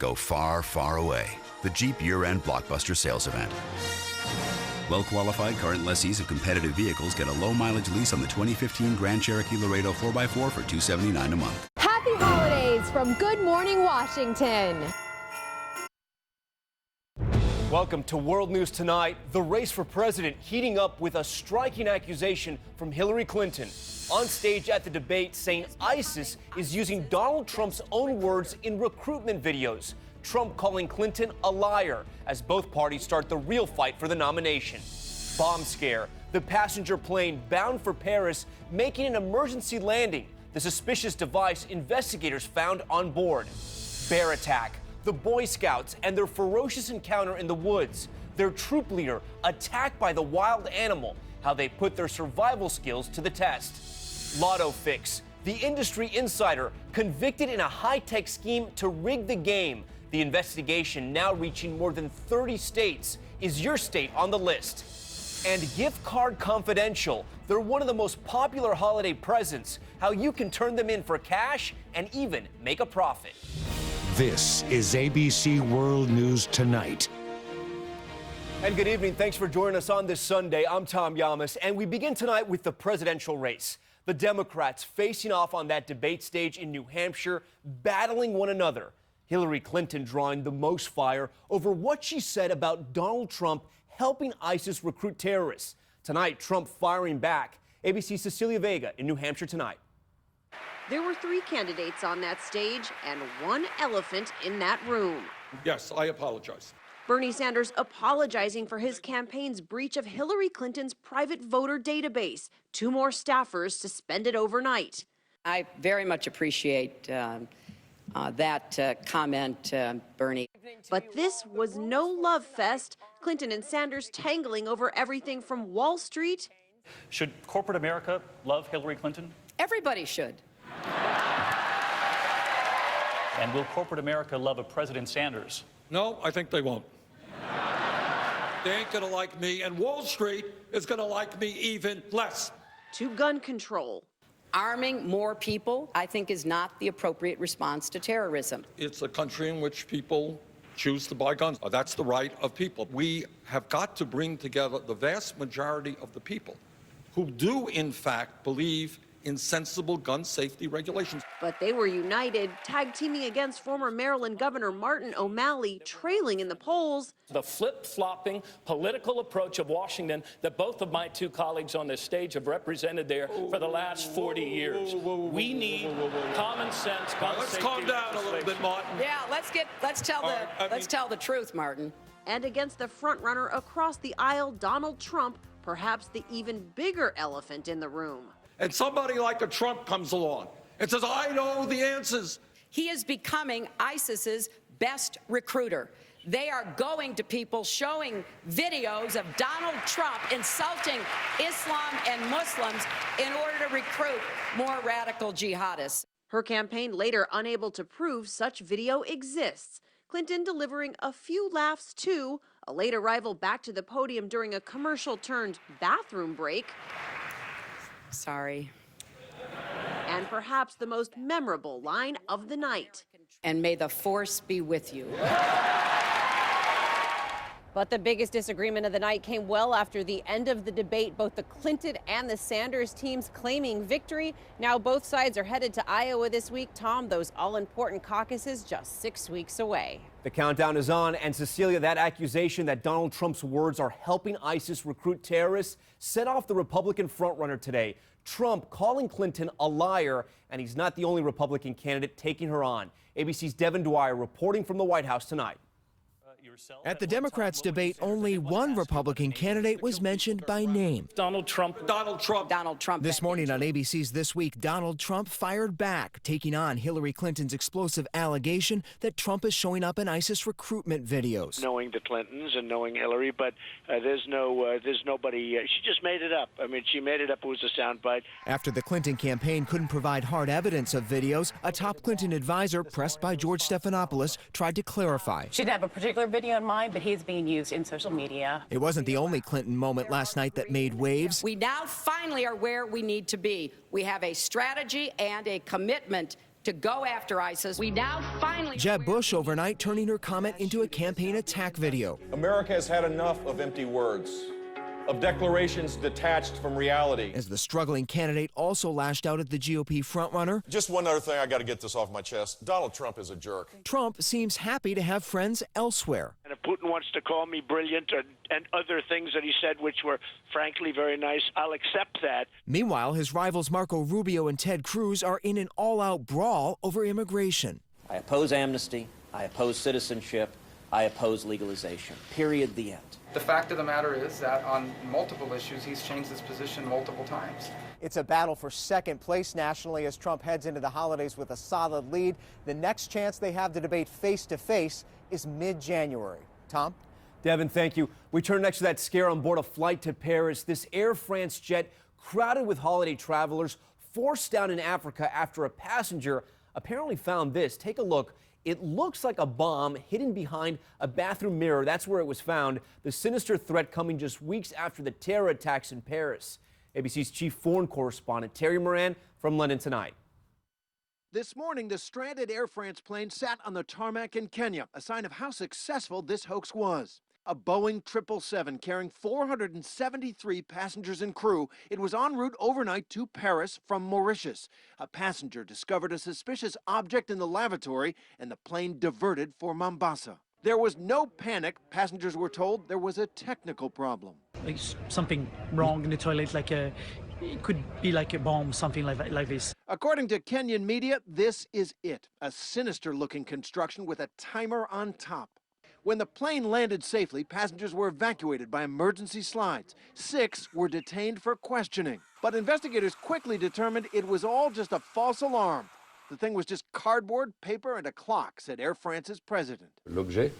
Go far, far away. The Jeep year-end blockbuster sales event. Well-qualified current lessees of competitive vehicles get a low-mileage lease on the 2015 Grand Cherokee Laredo 4x4 for $279 a month. Happy holidays from Good Morning Washington. Welcome to World News Tonight. The race for president heating up with a striking accusation from Hillary Clinton. On stage at the debate saying ISIS is using Donald Trump's own words in recruitment videos. Trump calling Clinton a liar as both parties start the real fight for the nomination. Bomb scare. The passenger plane bound for Paris making an emergency landing. The suspicious device investigators found on board. Bear attack. The Boy Scouts and their ferocious encounter in the woods. Their troop leader attacked by the wild animal. How they put their survival skills to the test. Lotto fix. The industry insider convicted in a high-tech scheme to rig the game. The investigation now reaching more than 30 states. Is your state on the list? And gift card confidential. They're one of the most popular holiday presents. How you can turn them in for cash and even make a profit. This is ABC World News Tonight. And good evening. Thanks for joining us on this Sunday. I'm Tom Yamas, and we begin tonight with the presidential race. The Democrats facing off on that debate stage in New Hampshire, battling one another. Hillary Clinton drawing the most fire over what she said about Donald Trump helping ISIS recruit terrorists. Tonight, Trump firing back. ABC's Cecilia Vega in New Hampshire tonight. There were 3 candidates on that stage and 1 elephant in that room. Yes, I apologize. Bernie Sanders apologizing for his campaign's breach of Hillary Clinton's private voter database. 2 more staffers suspended overnight. I very much appreciate that comment, Bernie. But this was no love fest. Clinton and Sanders tangling over everything from Wall Street. Should corporate America love Hillary Clinton? Everybody should. And will corporate America love a President Sanders? No, I think they won't. They ain't gonna like me, and Wall Street is gonna like me even less. To gun control. Arming more people, I think, is not the appropriate response to terrorism. It's a country in which people choose to buy guns. That's the right of people. We have got to bring together the vast majority of the people who do, in fact, believe in sensible gun safety regulations. But they were united, tag-teaming against former Maryland Governor Martin O'Malley, trailing in the polls. The flip-flopping political approach of Washington that both of my 2 colleagues on this stage have represented there for the last 40 years. We need common sense. Let's calm down a little bit, Martin. Yeah, let's tell the truth, Martin. And against the frontrunner across the aisle, Donald Trump, perhaps the even bigger elephant in the room. And somebody like a Trump comes along and says, I know the answers. He is becoming ISIS's best recruiter. They are going to people showing videos of Donald Trump insulting Islam and Muslims in order to recruit more radical jihadists. Her campaign later unable to prove such video exists. Clinton delivering a few laughs too, a late arrival back to the podium during a commercial-turned-bathroom break. Sorry. And perhaps the most memorable line of the night. And may the force be with you. But the biggest disagreement of the night came well after the end of the debate. Both the Clinton and the Sanders teams claiming victory. Now both sides are headed to Iowa this week. Tom, those all-important caucuses just 6 weeks away. The countdown is on, and Cecilia, that accusation that Donald Trump's words are helping ISIS recruit terrorists set off the Republican frontrunner today. Trump calling Clinton a liar, and he's not the only Republican candidate taking her on. ABC's Devin Dwyer reporting from the White House tonight. At the Democrats' debate, only one Republican candidate was mentioned by name. Donald Trump. Donald Trump. Donald Trump. This morning on ABC's This Week, Donald Trump fired back, taking on Hillary Clinton's explosive allegation that Trump is showing up in ISIS recruitment videos. Knowing the Clintons and knowing Hillary, but there's nobody. She just made it up. I mean, she made it up. It was a soundbite. After the Clinton campaign couldn't provide hard evidence of videos, a top Clinton advisor, pressed by George Stephanopoulos, tried to clarify. She didn't have a particular video in mind, but he's being used in social media. It wasn't the only Clinton moment last night that made waves. We now finally are where we need to be. We have a strategy and a commitment to go after ISIS. We now finally... Jeb Bush overnight turning her comment into a campaign attack video. America has had enough of empty words, of declarations detached from reality. As the struggling candidate also lashed out at the GOP frontrunner. Just one other thing, I got to get this off my chest. Donald Trump is a jerk. Trump seems happy to have friends elsewhere. And if Putin wants to call me brilliant and other things that he said, which were frankly very nice, I'll accept that. Meanwhile, his rivals Marco Rubio and Ted Cruz are in an all-out brawl over immigration. I oppose amnesty. I oppose citizenship. I oppose legalization. Period. The end. The fact of the matter is that on multiple issues, he's changed his position multiple times. It's a battle for second place nationally as Trump heads into the holidays with a solid lead. The next chance they have to debate face-to-face is mid-January. Tom? Devin, thank you. We turn next to that scare on board a flight to Paris. This Air France jet crowded with holiday travelers forced down in Africa after a passenger apparently found this. Take a look. It looks like a bomb hidden behind a bathroom mirror. That's where it was found. The sinister threat coming just weeks after the terror attacks in Paris. ABC's chief foreign correspondent Terry Moran from London tonight. This morning, the stranded Air France plane sat on the tarmac in Kenya, a sign of how successful this hoax was. A Boeing 777 carrying 473 passengers and crew. It was en route overnight to Paris from Mauritius. A passenger discovered a suspicious object in the lavatory and the plane diverted for Mombasa. There was no panic. Passengers were told there was a technical problem. Like something wrong in the toilet, it could be like a bomb, something like this. According to Kenyan media, this is it. A sinister-looking construction with a timer on top. When the plane landed safely, passengers were evacuated by emergency slides. 6 were detained for questioning. But investigators quickly determined it was all just a false alarm. The thing was just cardboard, paper, and a clock, said Air France's president. The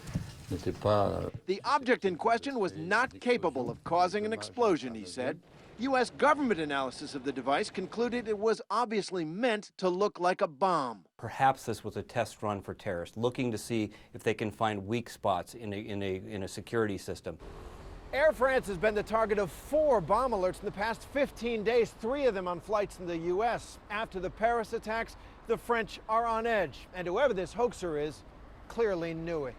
object in question was not capable of causing an explosion, he said. U.S. government analysis of the device concluded it was obviously meant to look like a bomb. Perhaps this was a test run for terrorists, looking to see if they can find weak spots in a security system. Air France has been the target of 4 bomb alerts in the past 15 days, 3 of them on flights in the U.S. After the Paris attacks, the French are on edge, and whoever this hoaxer is clearly knew it.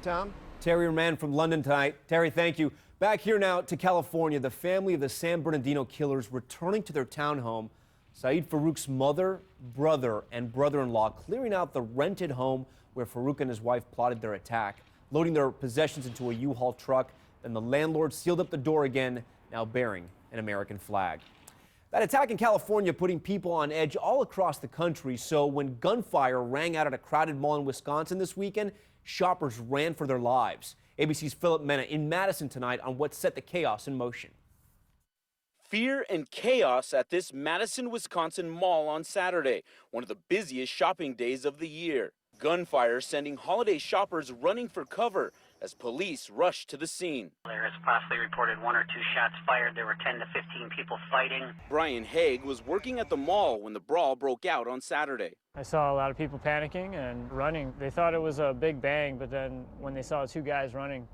Tom? Terry Moran from London tonight. Terry, thank you. Back here now to California, the family of the San Bernardino killers returning to their townhome. Saeed Farouk's mother, brother, and brother-in-law clearing out the rented home where Farouk and his wife plotted their attack, loading their possessions into a U-Haul truck. Then the landlord sealed up the door again, now bearing an American flag. That attack in California putting people on edge all across the country. So when gunfire rang out at a crowded mall in Wisconsin this weekend, shoppers ran for their lives. ABC's Philip Mena in Madison tonight on what set the chaos in motion. Fear and chaos at this Madison, Wisconsin mall on Saturday, one of the busiest shopping days of the year. Gunfire sending holiday shoppers running for cover as police rushed to the scene. There is possibly reported 1 or 2 shots fired. There were 10 to 15 people fighting. Brian Haig was working at the mall when the brawl broke out on Saturday. I saw a lot of people panicking and running. They thought it was a big bang, but then when they saw 2 guys running,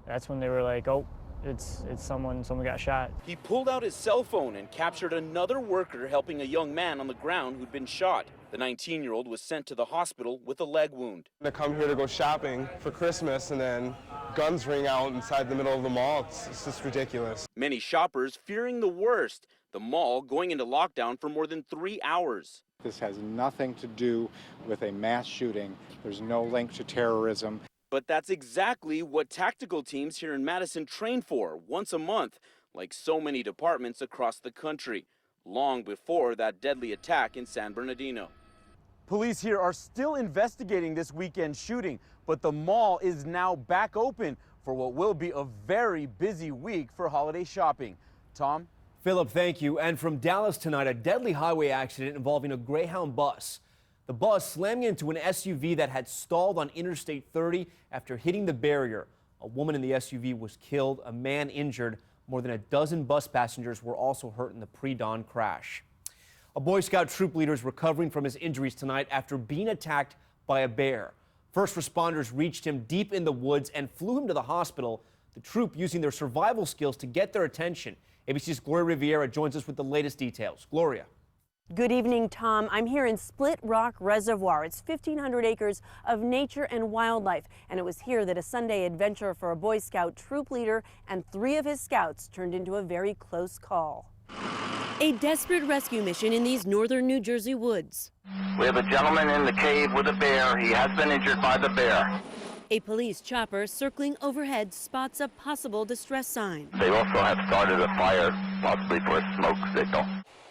that's when they were like, oh, it's someone got shot. He pulled out his cell phone and captured another worker helping a young man on the ground who'd been shot. The 19-year-old was sent to the hospital with a leg wound. They come here to go shopping for Christmas and then guns ring out inside the middle of the mall. It's just ridiculous. Many shoppers fearing the worst, the mall going into lockdown for more than 3 hours. This has nothing to do with a mass shooting. There's no link to terrorism. But that's exactly what tactical teams here in Madison train for once a month, like so many departments across the country, long before that deadly attack in San Bernardino. Police here are still investigating this weekend shooting, but the mall is now back open for what will be a very busy week for holiday shopping. Tom? Philip, thank you. And from Dallas tonight, a deadly highway accident involving a Greyhound bus. The bus slamming into an SUV that had stalled on Interstate 30 after hitting the barrier. A woman in the SUV was killed, a man injured. More than a dozen bus passengers were also hurt in the pre-dawn crash. A Boy Scout troop leader is recovering from his injuries tonight after being attacked by a bear. First responders reached him deep in the woods and flew him to the hospital, the troop using their survival skills to get their attention. ABC's Gloria Riviera joins us with the latest details. Gloria. Good evening, Tom. I'm here in Split Rock Reservoir. It's 1,500 acres of nature and wildlife, and it was here that a Sunday adventure for a Boy Scout troop leader and 3 of his scouts turned into a very close call. A desperate rescue mission in these northern New Jersey woods. We have a gentleman in the cave with a bear. He has been injured by the bear. A police chopper circling overhead spots a possible distress sign. They also have started a fire, possibly for a smoke signal.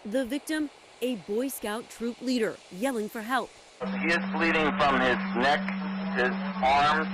The victim, a Boy Scout troop leader, yelling for help. He is bleeding from his neck, his arms,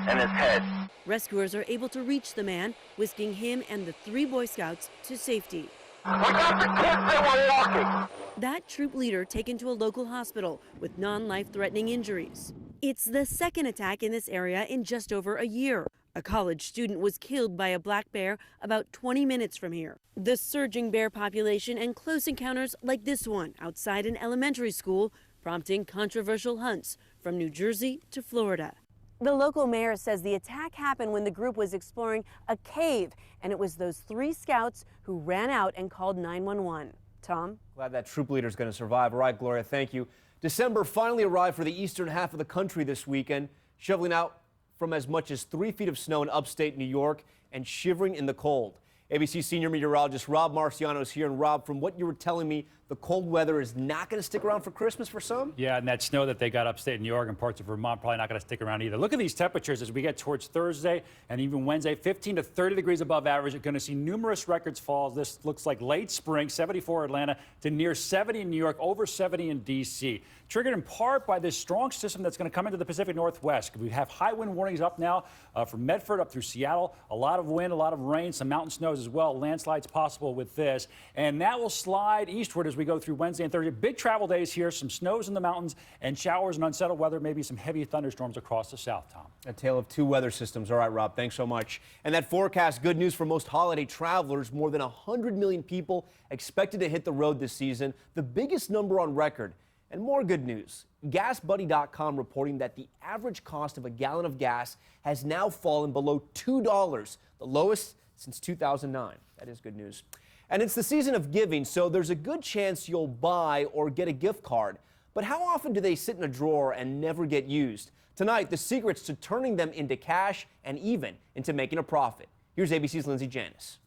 and his head. Rescuers are able to reach the man, whisking him and the 3 Boy Scouts to safety. We got the kids that were walking. That troop leader taken to a local hospital with non-life-threatening injuries. It's the second attack in this area in just over a year. A college student was killed by a black bear about 20 minutes from here. The surging bear population and close encounters like this one outside an elementary school, prompting controversial hunts from New Jersey to Florida. The local mayor says the attack happened when the group was exploring a cave, and it was those 3 scouts who ran out and called 911. Tom? Glad that troop leader is going to survive. All right, Gloria, thank you. December finally arrived for the eastern half of the country this weekend, shoveling out from as much as 3 feet of snow in upstate New York and shivering in the cold. ABC senior meteorologist Rob Marciano is here. And Rob, from what you were telling me, the cold weather is not going to stick around for Christmas for some? Yeah, and that snow that they got upstate New York and parts of Vermont probably not going to stick around either. Look at these temperatures as we get towards Thursday and even Wednesday, 15 to 30 degrees above average. You're going to see numerous records fall. This looks like late spring, 74 Atlanta to near 70 in New York, over 70 in D.C. Triggered in part by this strong system that's going to come into the Pacific Northwest. We have high wind warnings up now from Medford up through Seattle. A lot of wind, a lot of rain, some mountain snows as well. Landslides possible with this. And that will slide eastward as we go through Wednesday and Thursday. Big travel days here, some snows in the mountains and showers and unsettled weather, maybe some heavy thunderstorms across the south, Tom. A tale of 2 weather systems. All right, Rob, thanks so much. And that forecast, good news for most holiday travelers. More than 100 million people expected to hit the road this season, the biggest number on record. And more good news, GasBuddy.com reporting that the average cost of a gallon of gas has now fallen below $2, the lowest since 2009. That is good news. And it's the season of giving, so there's a good chance you'll buy or get a gift card. But how often do they sit in a drawer and never get used? Tonight, the secrets to turning them into cash and even into making a profit. Here's ABC's Lindsay Janis.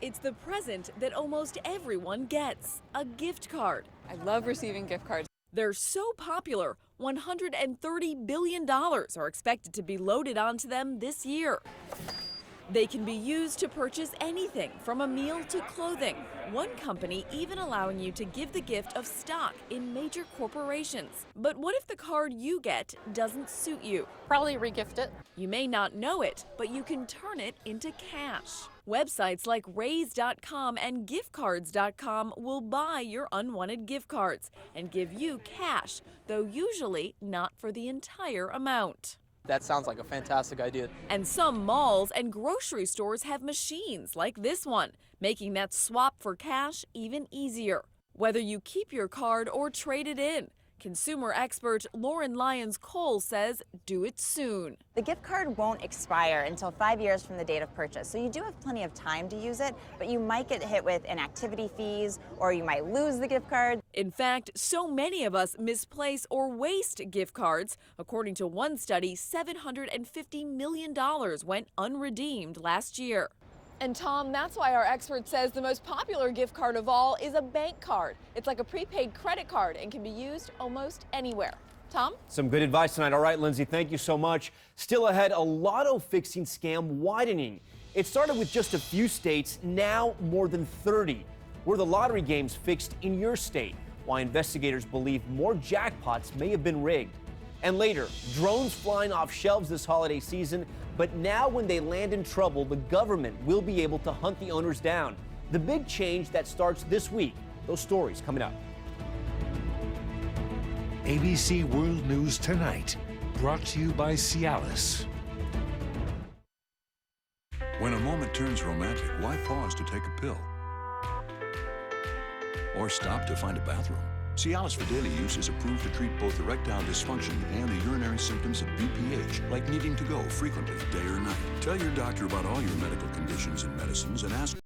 It's the present that almost everyone gets, a gift card. I love receiving gift cards. They're so popular, $130 billion are expected to be loaded onto them this year. They can be used to purchase anything from a meal to clothing. One company even allowing you to give the gift of stock in major corporations. But what if the card you get doesn't suit you? Probably regift it. You may not know it, but you can turn it into cash. Websites like Raise.com and giftcards.com will buy your unwanted gift cards and give you cash, though usually not for the entire amount. That sounds like a fantastic idea. And some malls and grocery stores have machines like this one, making that swap for cash even easier. Whether you keep your card or trade it in, consumer expert Lauren Lyons-Cole says do it soon. The gift card won't expire until 5 years from the date of purchase, so you do have plenty of time to use it, but you might get hit with inactivity fees or you might lose the gift card. In fact, so many of us misplace or waste gift cards. According to one study, $750 million went unredeemed last year. And Tom, that's why our expert says the most popular gift card of all is a bank card. It's like a prepaid credit card and can be used almost anywhere. Tom? Some good advice tonight. All right, Lindsay, thank you so much. Still ahead, a lotto fixing scam widening. It started with just a few states, now more than 30. Were the lottery games fixed in your state? Why investigators believe more jackpots may have been rigged. And later, drones flying off shelves this holiday season, but now when they land in trouble, the government will be able to hunt the owners down. The big change that starts this week. Those stories coming up. ABC World News Tonight, brought to you by Cialis. When a moment turns romantic, why pause to take a pill? Or stop to find a bathroom? Cialis for daily use is approved to treat both erectile dysfunction and the urinary symptoms of BPH, like needing to go frequently, day or night. Tell your doctor about all your medical conditions and medicines and ask